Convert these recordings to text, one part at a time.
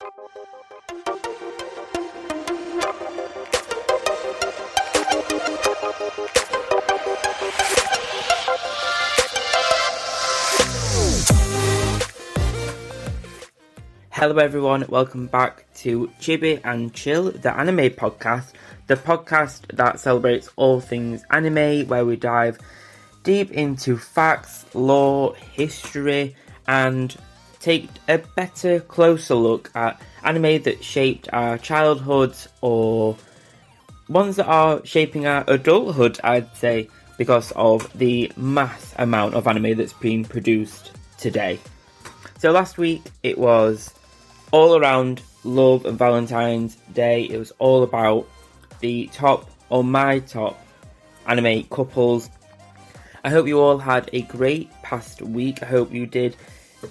Hello everyone, welcome back to Chibi and Chill, the anime podcast, the podcast that celebrates all things anime, where we dive deep into facts, lore, history, and take a better, closer look at anime that shaped our childhoods, or ones that are shaping our adulthood, I'd say, because of the mass amount of anime that's been produced today. So last week it was all around love and Valentine's Day. It was all about the top, or my top, anime couples. I hope you all had a great past week. I hope you did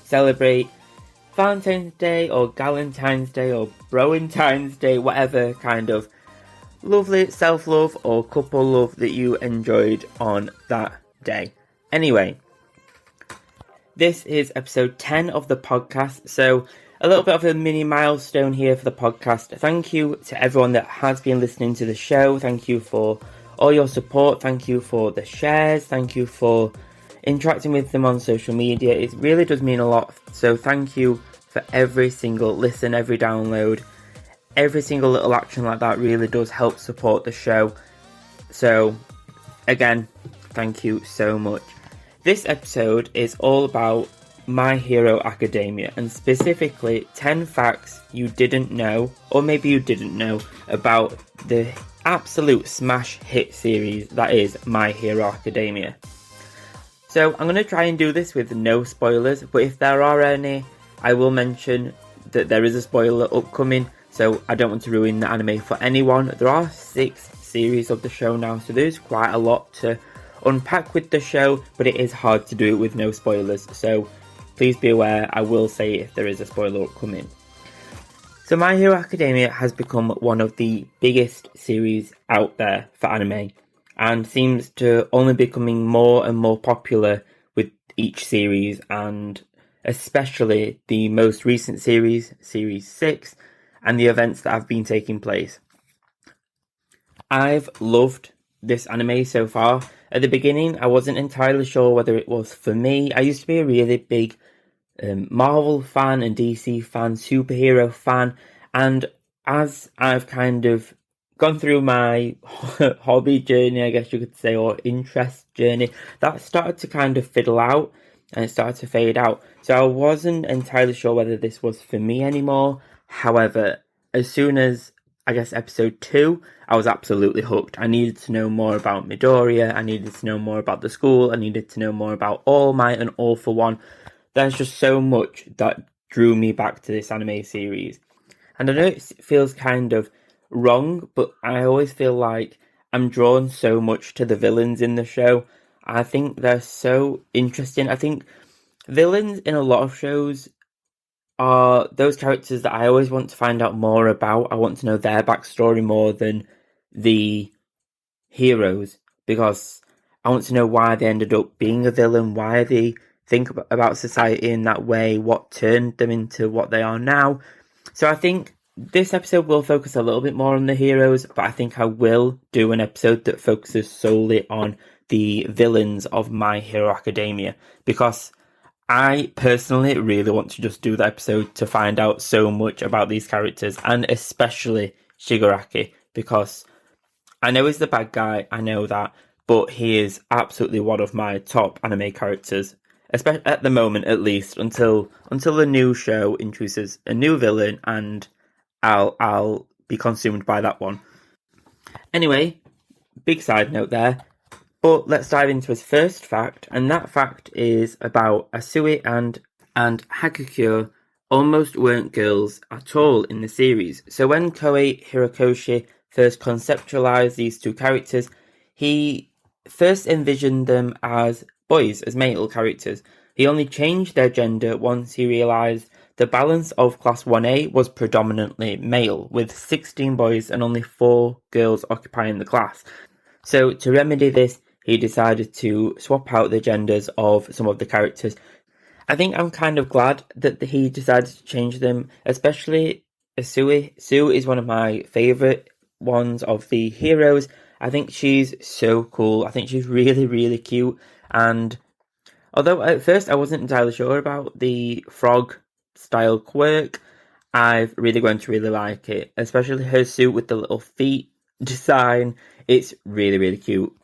celebrate Valentine's Day, or Galentine's Day, or Broentine's Day, whatever kind of lovely self-love or couple love that you enjoyed on that day. Anyway, this is episode 10 of the podcast, so a little bit of a mini milestone here for the podcast. Thank you to everyone that has been listening to the show. Thank you for all your support. Thank you for the shares. Thank you for interacting with them on social media. It really does mean a lot. So thank you for every single listen, every download, every single little action like that really does help support the show. So again, thank you so much. This episode is all about My Hero Academia, and specifically 10 facts you didn't know, or maybe you didn't know, about the absolute smash hit series that is My Hero Academia. So I'm going to try and do this with no spoilers, but if there are any, I will mention that there is a spoiler upcoming, so I don't want to ruin the anime for anyone. There are 6 series of the show now, so there's quite a lot to unpack with the show, but it is hard to do it with no spoilers, so please be aware, I will say if there is a spoiler upcoming. So My Hero Academia has become one of the biggest series out there for anime, and seems to only becoming more and more popular with each series, and especially the most recent series, Series 6, and the events that have been taking place. I've loved this anime so far. At the beginning, I wasn't entirely sure whether it was for me. I used to be a really big Marvel fan and DC fan, superhero fan, and as I've kind of gone through my hobby journey, I guess you could say, or interest journey, that started to kind of fiddle out and it started to fade out. So I wasn't entirely sure whether this was for me anymore. However, as soon as, I guess, episode 2, I was absolutely hooked. I needed to know more about Midoriya, I needed to know more about the school, I needed to know more about All Might and All for One. There's just so much that drew me back to this anime series. And I know it feels kind of wrong, but I always feel like I'm drawn so much to the villains in the show. I think they're so interesting. I think villains in a lot of shows are those characters that I always want to find out more about. I want to know their backstory more than the heroes, because I want to know why they ended up being a villain, why they think about society in that way, what turned them into what they are now. So I think this episode will focus a little bit more on the heroes, but I think I will do an episode that focuses solely on the villains of My Hero Academia, because I personally really want to just do the episode to find out so much about these characters, and especially Shigaraki, because I know he's the bad guy, I know that, but he is absolutely one of my top anime characters, especially at the moment at least, until the new show introduces a new villain, and I'll be consumed by that one. Anyway, big side note there. But let's dive into his first fact, and that fact is about Asui and Hagakure almost weren't girls at all in the series. So when Koei Hirokoshi first conceptualized these two characters, he first envisioned them as boys, as male characters. He only changed their gender once he realized the balance of Class 1A was predominantly male, with 16 boys and only 4 girls occupying the class. So to remedy this, he decided to swap out the genders of some of the characters. I think I'm kind of glad that he decided to change them, especially Sue is one of my favourite ones of the heroes. I think she's so cool. I think she's really, really cute. And although at first I wasn't entirely sure about the frog style quirk, I've really grown to really like it. Especially her suit with the little feet design. It's really, really cute.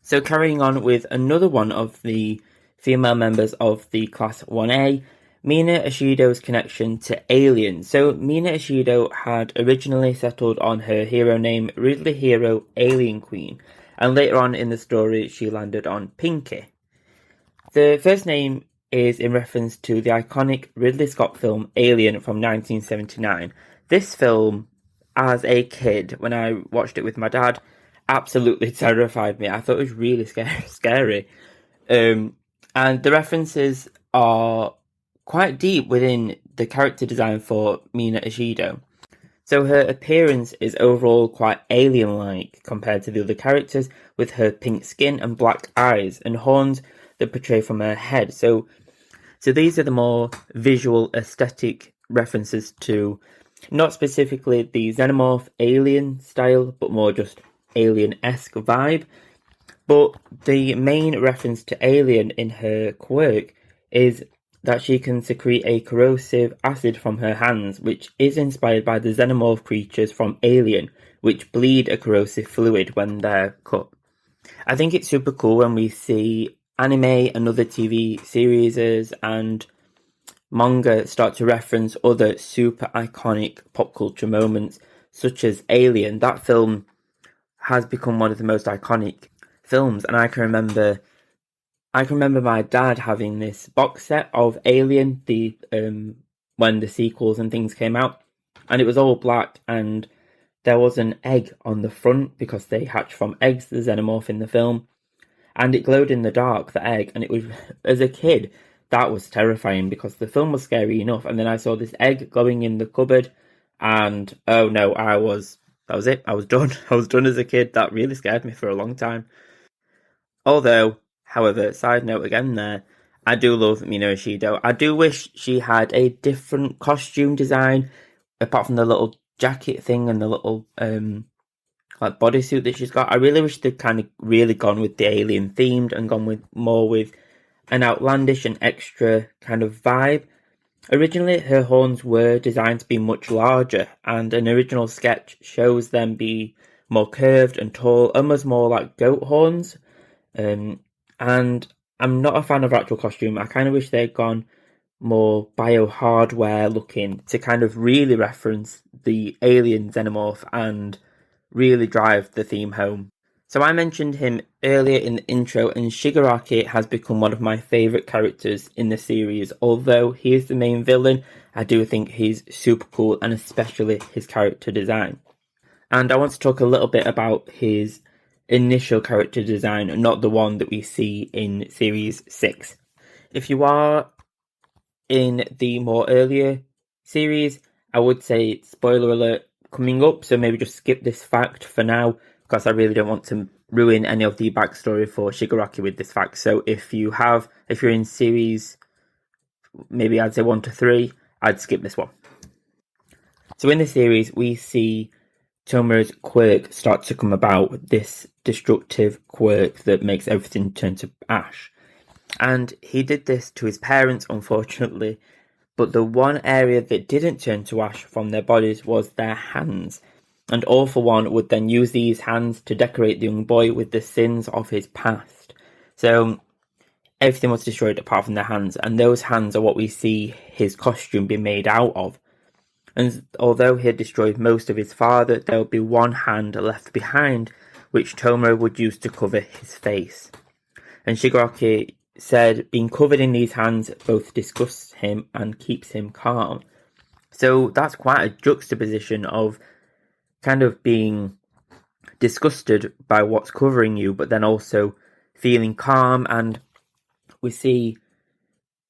So carrying on with another one of the female members of the Class 1A, Mina Ishido's connection to aliens. So Mina Ishido had originally settled on her hero name Ridley Hero Alien Queen, and later on in the story she landed on Pinky. The first name is in reference to the iconic Ridley Scott film Alien from 1979. This film, as a kid, when I watched it with my dad, absolutely terrified me. I thought it was really scary. And the references are quite deep within the character design for Mina Ishido. So her appearance is overall quite alien-like compared to the other characters, with her pink skin and black eyes and horns that portray from her head. So these are the more visual aesthetic references to not specifically the xenomorph alien style, but more just alien-esque vibe. But the main reference to alien in her quirk is that she can secrete a corrosive acid from her hands, which is inspired by the xenomorph creatures from Alien, which bleed a corrosive fluid when they're cut. I think it's super cool when we see anime and other TV series and manga start to reference other super iconic pop culture moments, such as Alien. That film has become one of the most iconic films, and I can remember my dad having this box set of Alien, the when the sequels and things came out, and it was all black, and there was an egg on the front because they hatch from eggs, the xenomorph in the film, and it glowed in the dark, the egg, and it was, as a kid, that was terrifying because the film was scary enough, and then I saw this egg glowing in the cupboard, and oh no, that was it, I was done. I was done as a kid. That really scared me for a long time. Although, however, side note again there, I do love Mina Ishido. I do wish she had a different costume design, apart from the little jacket thing and the little like bodysuit that she's got. I really wish they'd kind of really gone with the alien themed and gone with more with an outlandish and extra kind of vibe. Originally, her horns were designed to be much larger, and an original sketch shows them be more curved and tall, almost more like goat horns. And I'm not a fan of actual costume. I kind of wish they'd gone more bio-hardware looking to kind of really reference the alien xenomorph and really drive the theme home. So I mentioned him earlier in the intro, and Shigaraki has become one of my favourite characters in the series. Although he is the main villain, I do think he's super cool, and especially his character design. And I want to talk a little bit about his initial character design, and not the one that we see in Series 6. If you are in the more earlier series, I would say spoiler alert coming up, so maybe just skip this fact for now, because I really don't want to ruin any of the backstory for Shigaraki with this fact. So if you're in series, maybe I'd say 1 to 3, I'd skip this one. So in the series, we see Tomura's quirk start to come about, this destructive quirk that makes everything turn to ash. And he did this to his parents, unfortunately, but the one area that didn't turn to ash from their bodies was their hands. And All For One would then use these hands to decorate the young boy with the sins of his past. So everything was destroyed apart from their hands, and those hands are what we see his costume be made out of. And although he had destroyed most of his father, there would be one hand left behind, which Tomura would use to cover his face. And Shigaraki said being covered in these hands both disgusts him and keeps him calm. So that's quite a juxtaposition of kind of being disgusted by what's covering you, but then also feeling calm. And we see,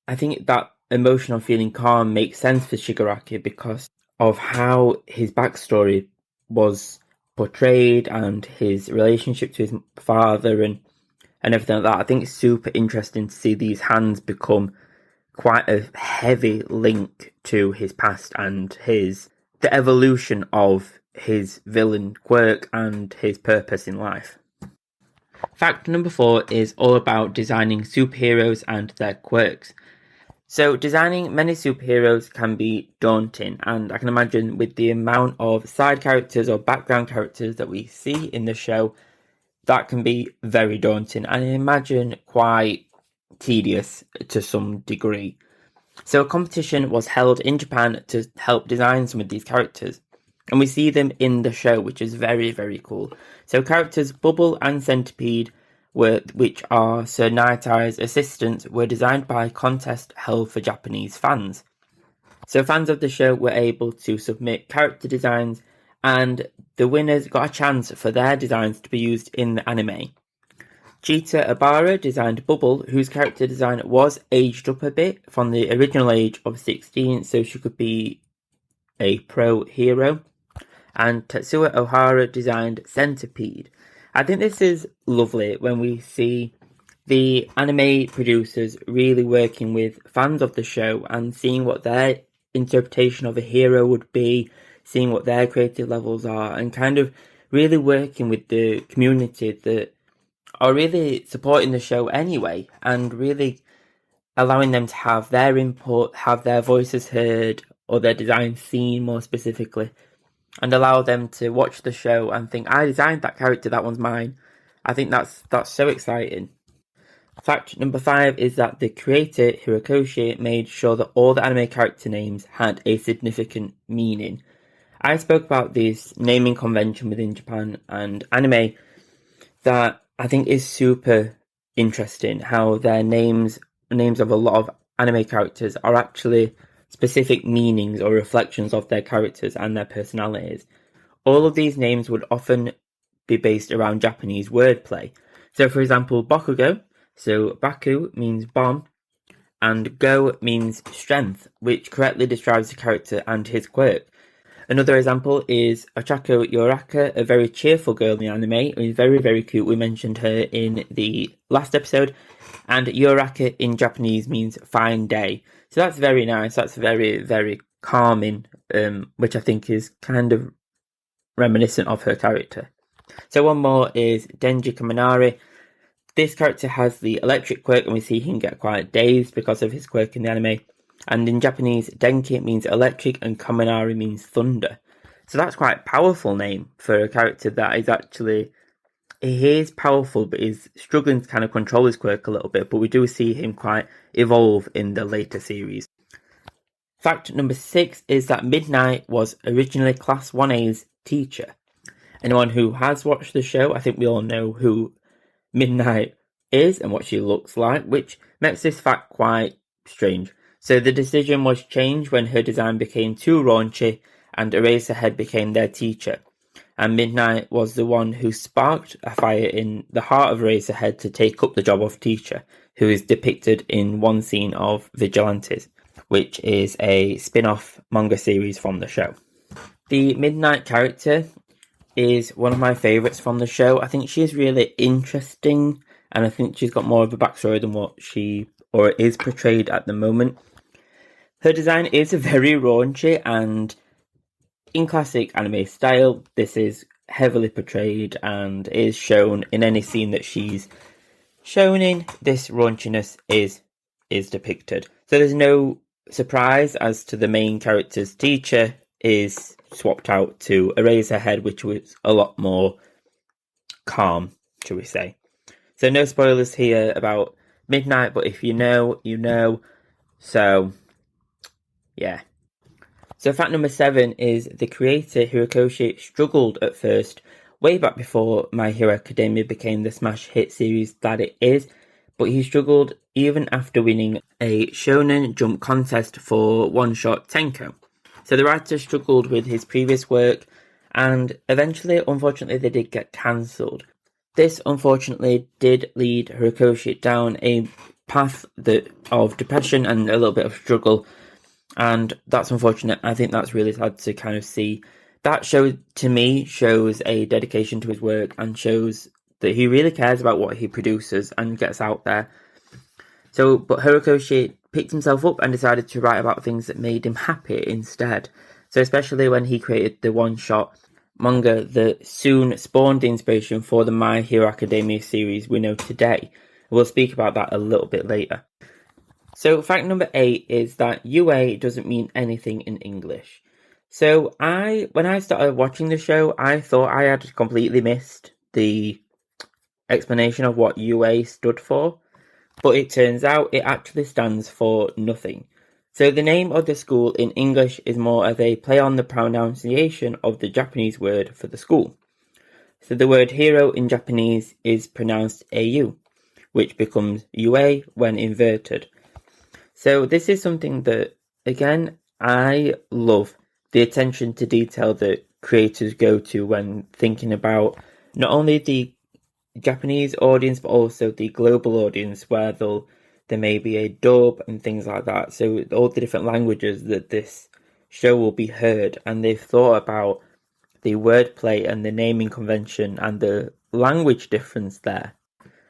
I think that emotion of feeling calm makes sense for Shigaraki because of how his backstory was portrayed and his relationship to his father and everything like that. I think it's super interesting to see these hands become quite a heavy link to his past and his the evolution of his villain Quirk and his purpose in life. Fact number 4 is all about designing superheroes and their quirks. So designing many superheroes can be daunting, and I can imagine with the amount of side characters or background characters that we see in the show, that can be very daunting and I imagine quite tedious to some degree. So a competition was held in Japan to help design some of these characters. And we see them in the show, which is very, very cool. So characters Bubble and Centipede, which are Sir Nightie's assistants, were designed by a contest held for Japanese fans. So fans of the show were able to submit character designs, and the winners got a chance for their designs to be used in the anime. Chita Abara designed Bubble, whose character design was aged up a bit from the original age of 16, so she could be a pro hero. And Tetsuya Ohara designed Centipede. I think this is lovely when we see the anime producers really working with fans of the show and seeing what their interpretation of a hero would be, seeing what their creative levels are, and kind of really working with the community that are really supporting the show anyway, and really allowing them to have their input, have their voices heard, or their design seen more specifically, and allow them to watch the show and think, I designed that character, that one's mine. I think that's so exciting. Fact number 5 is that the creator, Hirokoshi, made sure that all the anime character names had a significant meaning. I spoke about this naming convention within Japan and anime that I think is super interesting, how their names of a lot of anime characters are actually specific meanings or reflections of their characters and their personalities. All of these names would often be based around Japanese wordplay. So for example, Bokugo, so Baku means bomb, and Go means strength, which correctly describes the character and his quirk. Another example is Ochako Yoraka, a very cheerful girl in the anime, who is very, very cute. We mentioned her in the last episode. And Yoraka in Japanese means fine day. So that's very nice. That's very, very calming, which I think is kind of reminiscent of her character. So one more is Denji Kaminari. This character has the electric quirk, and we see him get quite dazed because of his quirk in the anime. And in Japanese, Denki means electric and Kaminari means thunder. So that's quite a powerful name for a character that is actually, he is powerful but is struggling to kind of control his quirk a little bit, but we do see him quite evolve in the later series. Fact number 6 is that Midnight was originally Class 1A's teacher. Anyone who has watched the show, I think we all know who Midnight is and what she looks like, which makes this fact quite strange. So the decision was changed when her design became too raunchy and Eraserhead became their teacher. And Midnight was the one who sparked a fire in the heart of Eraserhead to take up the job of teacher, who is depicted in one scene of Vigilantes, which is a spin-off manga series from the show. The Midnight character is one of my favourites from the show. I think she's really interesting, and I think she's got more of a backstory than what she or is portrayed at the moment. Her design is very raunchy, and in classic anime style, this is heavily portrayed and is shown in any scene that she's shown in. This raunchiness is depicted. So there's no surprise as to the main character's teacher is swapped out to Eraserhead, which was a lot more calm, shall we say. So no spoilers here about Midnight, but if you know, you know. So yeah. So fact number 7 is the creator Hirokoshi struggled at first, way back before My Hero Academia became the smash hit series that it is, but he struggled even after winning a Shonen Jump contest for One Shot Tenko. So the writer struggled with his previous work, and eventually, unfortunately, they did get cancelled. This, unfortunately, did lead Hirokoshi down a path of depression and a little bit of struggle, and that's unfortunate. I think that's really sad to kind of see. That show, to me, shows a dedication to his work and shows that he really cares about what he produces and gets out there. But Hirokoshi picked himself up and decided to write about things that made him happy instead. So especially when he created the one-shot manga that soon spawned the inspiration for the My Hero Academia series we know today. We'll speak about that a little bit later. So fact number 8 is that UA doesn't mean anything in English. So when I started watching the show, I thought I had completely missed the explanation of what UA stood for, but it turns out it actually stands for nothing. So the name of the school in English is more of a play on the pronunciation of the Japanese word for the school. So the word hero in Japanese is pronounced AU, which becomes UA when inverted. So this is something that, again, I love the attention to detail that creators go to when thinking about not only the Japanese audience but also the global audience, where there may be a dub and things like that. So all the different languages that this show will be heard, and they've thought about the wordplay and the naming convention and the language difference there.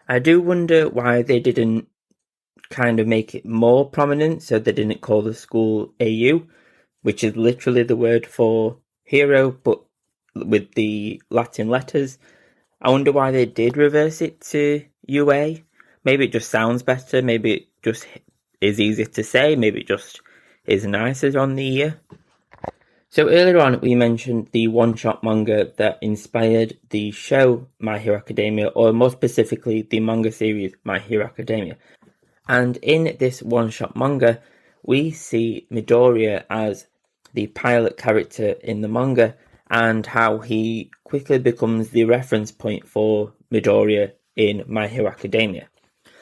I do wonder why they didn't kind of make it more prominent, so they didn't call the school AU, which is literally the word for hero, but with the Latin letters. I wonder why they did reverse it to UA. Maybe it just sounds better, maybe it just is easier to say, maybe it just is nicer on the ear. So earlier on we mentioned the one-shot manga that inspired the show My Hero Academia, or more specifically the manga series My Hero Academia. And in this one-shot manga, we see Midoriya as the pilot character in the manga, and how he quickly becomes the reference point for Midoriya in My Hero Academia.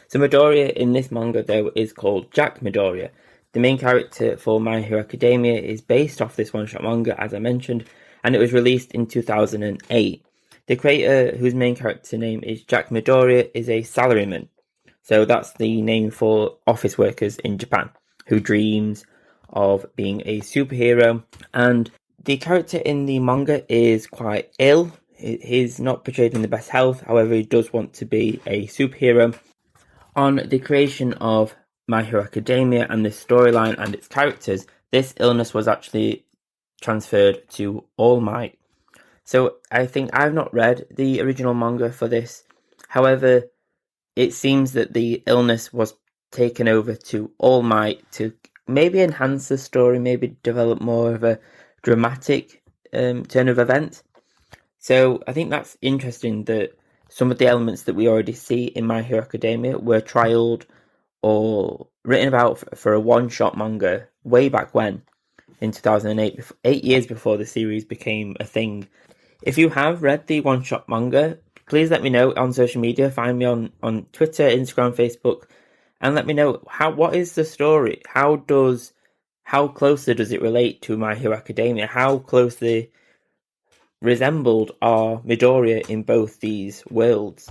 So Midoriya in this manga, though, is called Jack Midoriya. The main character for My Hero Academia is based off this one-shot manga, as I mentioned, and it was released in 2008. The creator, whose main character name is Jack Midoriya, is a salaryman. So that's the name for office workers in Japan, who dreams of being a superhero. And the character in the manga is quite ill. He's not portrayed in the best health, however he does want to be a superhero. On the creation of My Hero Academia and the storyline and its characters, this illness was actually transferred to All Might. So I think I've not read the original manga for this. However, it seems that the illness was taken over to All Might to maybe enhance the story, maybe develop more of a dramatic turn of events. So I think that's interesting that some of the elements that we already see in My Hero Academia were trialed or written about for a one-shot manga way back when, in 2008, 8 years before the series became a thing. If you have read the one-shot manga, please let me know on social media. Find me on Twitter, Instagram, Facebook, and let me know what is the story? How closely does it relate to My Hero Academia? How closely resembled are Midoriya in both these worlds?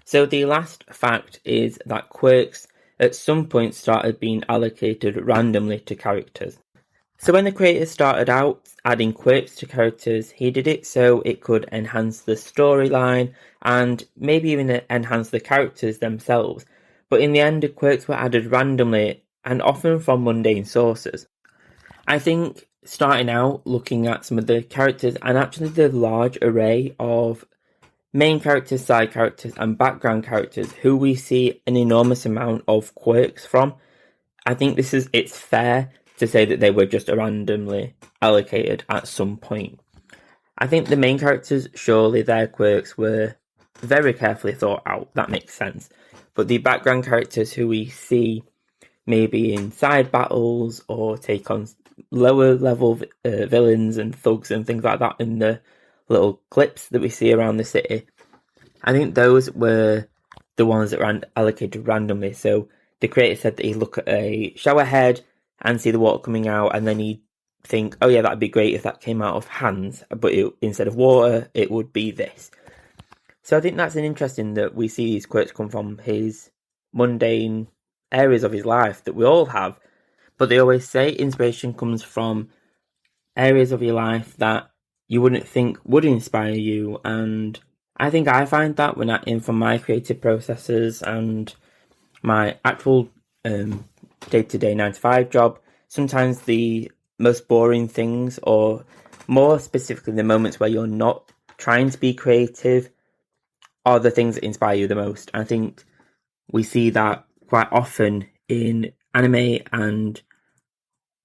So the last fact is that Quirks at some point started being allocated randomly to characters. So when the creator started out adding quirks to characters, he did it so it could enhance the storyline and maybe even enhance the characters themselves. But in the end, the quirks were added randomly and often from mundane sources. I think starting out looking at some of the characters and actually the large array of main characters, side characters and background characters who we see an enormous amount of quirks from, I think it's fair to say that they were just randomly allocated at some point. I think the main characters, surely their quirks were very carefully thought out, that makes sense. But the background characters who we see maybe in side battles or take on lower level villains and thugs and things like that in the little clips that we see around the city, I think those were the ones that were allocated randomly. So the creator said that he'd look at a shower head and see the water coming out, and then he'd think, oh yeah, that'd be great if that came out of hands, but instead of water, it would be this. So I think that's interesting that we see these quirks come from his mundane areas of his life that we all have, but they always say inspiration comes from areas of your life that you wouldn't think would inspire you, and I think I find that from my creative processes and my actual day-to-day 9-to-5 job, sometimes the most boring things, or more specifically the moments where you're not trying to be creative, are the things that inspire you the most. I think we see that quite often in anime and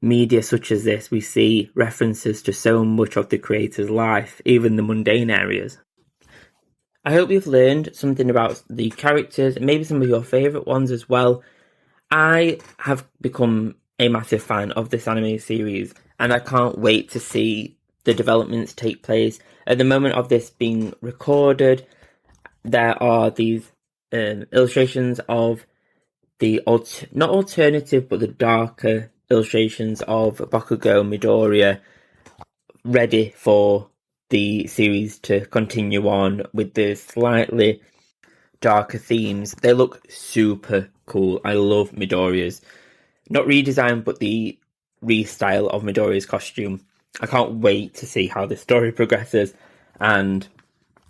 media such as this. We see references to so much of the creator's life, even the mundane areas. I hope you've learned something about the characters, and maybe some of your favourite ones as well. I have become a massive fan of this anime series, and I can't wait to see the developments take place. At the moment of this being recorded, there are these illustrations of the not alternative, but the darker illustrations of Bokugo and Midoriya ready for the series to continue on with the slightly darker themes. They look super cool. I love Midoriya's, not redesign, but the restyle of Midoriya's costume. I can't wait to see how the story progresses, and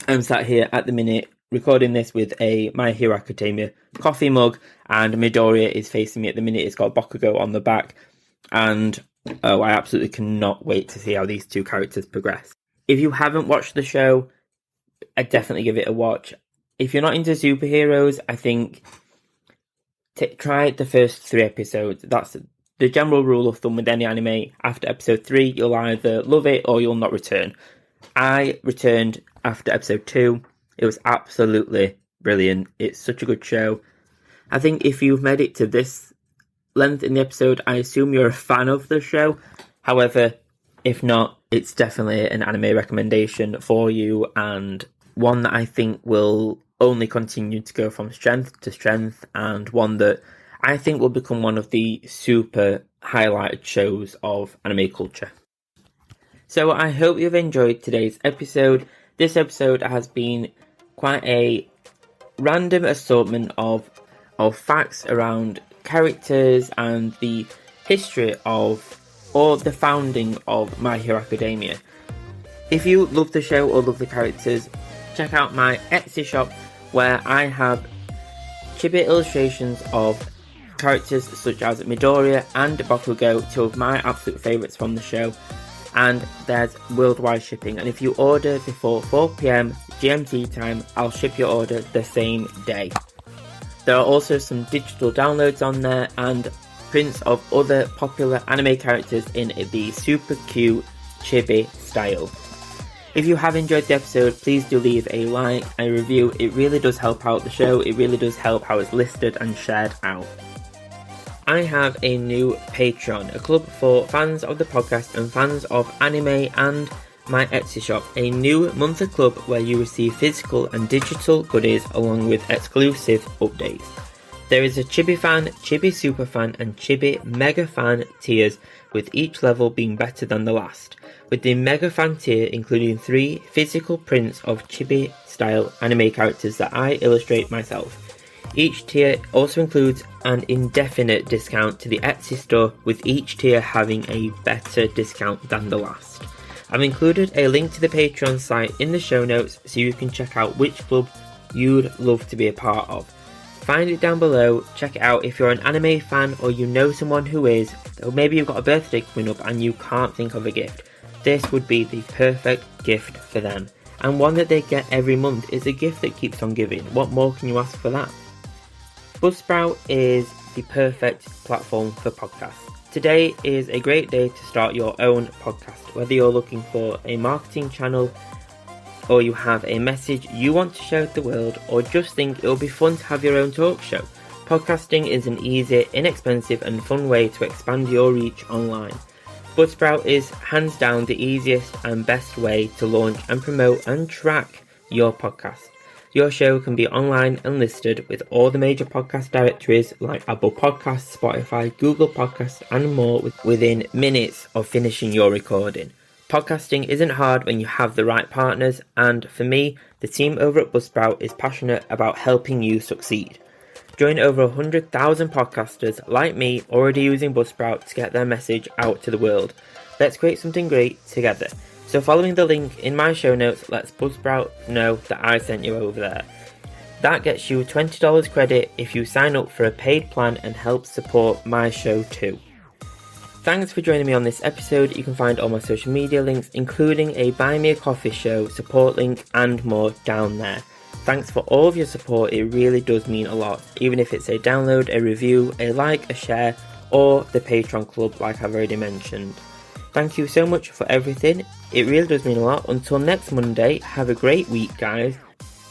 I'm sat here at the minute recording this with a My Hero Academia coffee mug, and Midoriya is facing me at the minute. It's got Bokugo on the back, and I absolutely cannot wait to see how these two characters progress. If you haven't watched the show, I'd definitely give it a watch. If you're not into superheroes, I think try the first 3 episodes. That's the general rule of thumb with any anime. After episode 3, you'll either love it or you'll not return. I returned after episode 2. It was absolutely brilliant. It's such a good show. I think if you've made it to this length in the episode, I assume you're a fan of the show. However, if not, it's definitely an anime recommendation for you, and one that I think will only continue to go from strength to strength, and one that I think will become one of the super highlighted shows of anime culture. So I hope you've enjoyed today's episode. This episode has been quite a random assortment of facts around characters and the history of, or the founding of, My Hero Academia. If you love the show or love the characters, check out my Etsy shop, where I have chibi illustrations of characters such as Midoriya and Bokugo, 2 of my absolute favourites from the show, and there's worldwide shipping, and if you order before 4 PM GMT time, I'll ship your order the same day. There are also some digital downloads on there and prints of other popular anime characters in the super cute chibi style. If you have enjoyed the episode, please do leave a like and review. It really does help out the show. It really does help how it's listed and shared out. I have a new Patreon, a club for fans of the podcast and fans of anime, and my Etsy shop, a new monthly club where you receive physical and digital goodies along with exclusive updates. There is a Chibi Fan, Chibi Super Fan and Chibi Mega Fan tiers, with each level being better than the last, with the Mega Fan tier including 3 physical prints of Chibi style anime characters that I illustrate myself. Each tier also includes an indefinite discount to the Etsy store, with each tier having a better discount than the last. I've included a link to the Patreon site in the show notes so you can check out which club you'd love to be a part of. Find it down below, check it out if you're an anime fan or you know someone who is, or maybe you've got a birthday coming up and you can't think of a gift. This would be the perfect gift for them, and one that they get every month. Is a gift that keeps on giving. What more can you ask for that? Buzzsprout is the perfect platform for podcasts. Today is a great day to start your own podcast, whether you're looking for a marketing channel, or you have a message you want to share with the world, or just think it'll be fun to have your own talk show. Podcasting is an easy, inexpensive and fun way to expand your reach online. Buzzsprout is hands down the easiest and best way to launch and promote and track your podcast. Your show can be online and listed with all the major podcast directories like Apple Podcasts, Spotify, Google Podcasts and more within minutes of finishing your recording. Podcasting isn't hard when you have the right partners, and for me, the team over at Buzzsprout is passionate about helping you succeed. Join over 100,000 podcasters like me already using Buzzsprout to get their message out to the world. Let's create something great together. So following the link in my show notes lets Buzzsprout know that I sent you over there. That gets you $20 credit if you sign up for a paid plan and helps support my show too. Thanks for joining me on this episode. You can find all my social media links, including a Buy Me a Coffee show support link and more down there. Thanks for all of your support, it really does mean a lot, even if it's a download, a review, a like, a share, or the Patreon club like I've already mentioned. Thank you so much for everything, it really does mean a lot. Until next Monday, have a great week guys.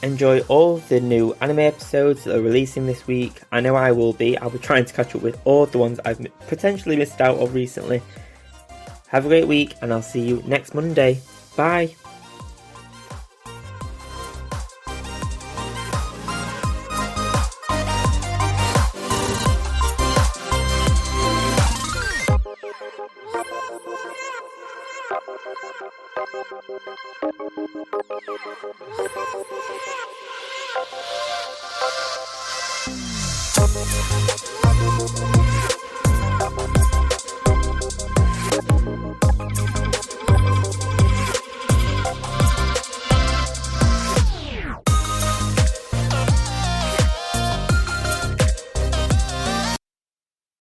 Enjoy all the new anime episodes that are releasing this week. I know I will be. I'll be trying to catch up with all the ones I've potentially missed out of recently. Have a great week and I'll see you next Monday. Bye.